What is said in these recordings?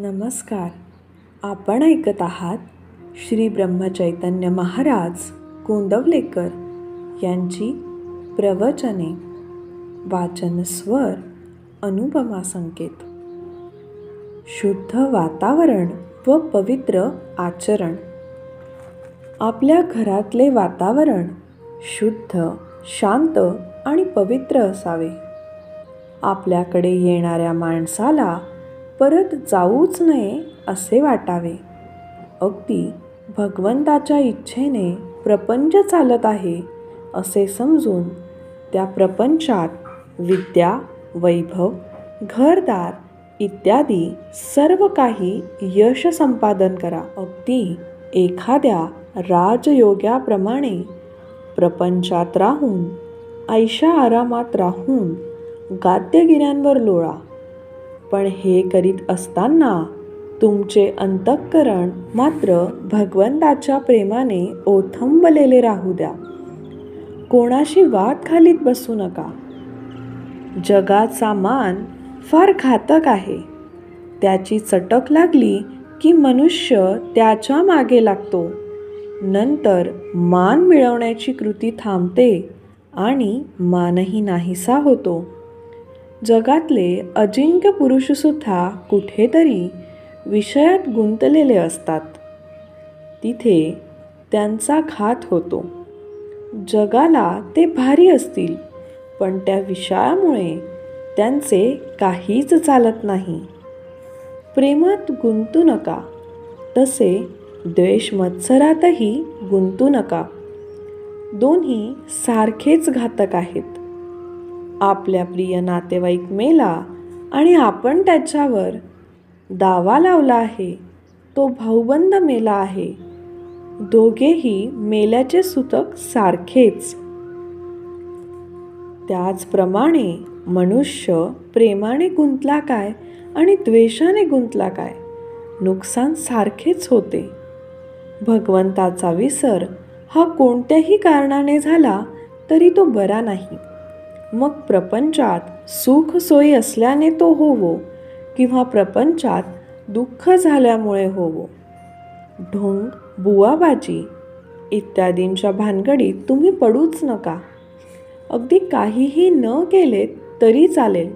नमस्कार. आपण ऐकत आहात श्री ब्रह्मचैतन्य महाराज कोंडवलेकर यांची प्रवचने. वाचन स्वर अनुपमा संकेत. शुद्ध वातावरण व पवित्र आचरण. आपल्या घरातले वातावरण शुद्ध, शांत आणि पवित्र असावे. आपल्याकडे येणाऱ्या माणसाला परत जाऊच नये असे वाटावे. अगदी भगवंताच्या इच्छेने प्रपंच चालत आहे असे समजून त्या प्रपंचात विद्या, वैभव, घरदार इत्यादी सर्व काही यश संपादन करा. अगदी एखाद्या राजयोग्याप्रमाणे प्रपंचात राहून, ऐशा आरामात राहून गाद्यगिऱ्यांवर लोळा. पण हे करीत असताना तुमचे अंतःकरण मात्र भगवंताच्या प्रेमाने ओथंबलेले राहू द्या. कोणाशी वाद घालीत बसू नका. जगाचा मान फार घातक आहे. त्याची चटक लागली की मनुष्य त्याच्या मागे लागतो. नंतर मान मिळवण्याची कृती थांबते आणि मानही नाहीसा होतो. जगातले अजिंक्य पुरुषसुद्धा कुठेतरी विषयात गुंतलेले असतात. तिथे त्यांचा घात होतो. जगाला ते भारी असतील, पण त्या विषयामुळे त्यांचे काहीच चालत नाही. प्रेमात गुंतू नका, तसे द्वेष मत्सरातही गुंतू नका. दोन्ही सारखेच घातक आहेत. आपल्या प्रिय नातेवाईक मेला आणि आपण त्याच्यावर दावा लावला आहे. तो भाऊबंद मेला आहे. दोघेही मेल्याचे सूतक सारखेच. त्याचप्रमाणे मनुष्य प्रेमाने गुंतला काय आणि द्वेषाने गुंतला काय, नुकसान सारखेच होते. भगवंताचा विसर हा कोणत्याही कारणाने झाला तरी तो बरा नाही. मग प्रपंचात सुख सोयी असल्याने तो होवो किंवा प्रपंचात दुःख झाल्यामुळे होवो. ढोंग, बुवाबाजी इत्यादींच्या भानगडीत तुम्ही पडूच नका. अगदी काहीही न केले तरी चालेल,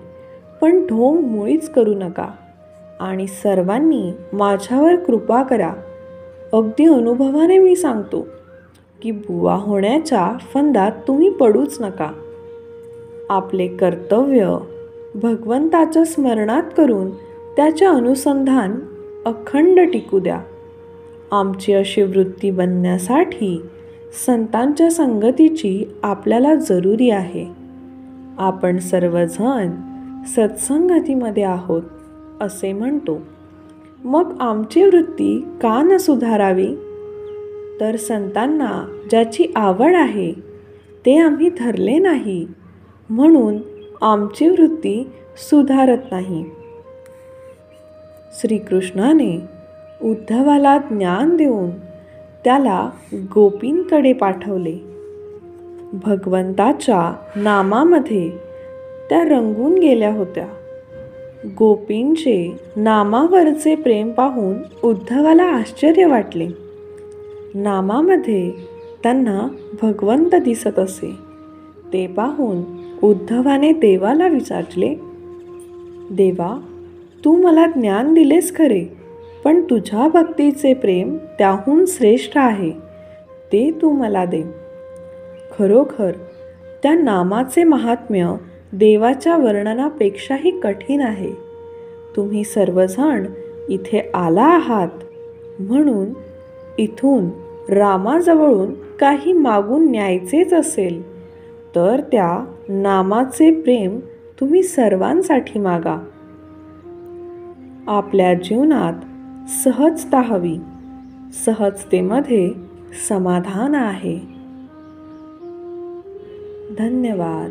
पण ढोंग मुळीच करू नका. आणि सर्वांनी माझ्यावर कृपा करा. अगदी अनुभवाने मी सांगतो की बुवा होण्याच्या फंदात तुम्ही पडूच नका. आपले कर्तव्य भगवंताच्या स्मरणात करून त्याचे अनुसंधान अखंड टिकू द्या. आमची अशी वृत्ती बनण्यासाठी संतांच्या संगतीची आपल्याला जरुरी आहे. आपण सर्वजण सत्संगतीमध्ये आहोत असे म्हणतो. मग आमची वृत्ती का न सुधारावी? तर संतांना ज्याची आवड आहे ते आम्ही धरले नाही, म्हणून आमची वृत्ती सुधारत नाही. श्रीकृष्णाने उद्धवाला ज्ञान देऊन त्याला गोपींकडे पाठवले. भगवंताच्या नामामध्ये त्या रंगून गेल्या होत्या. गोपींचे नामावरचे प्रेम पाहून उद्धवाला आश्चर्य वाटले. नामामध्ये त्यांना भगवंत दिसत असे. ते पाहून उद्धवाने देवाला विचारले, देवा, तू मला ज्ञान दिलेस खरे, पण तुझ्या भक्तीचे प्रेम त्याहून श्रेष्ठ आहे. ते तू मला दे. खरोखर त्या नामाचे महात्म्य देवाच्या वर्णनापेक्षाही कठीण आहे. तुम्ही सर्वजण इथे आला आहात, म्हणून इथून रामाजवळून काही मागून न्यायचेच असेल तर त्या नामाचे प्रेम तुम्ही सर्वांसाठी मागा. आपल्या जीवनात सहजता हवी. सहजतेमध्ये समाधान आहे. धन्यवाद.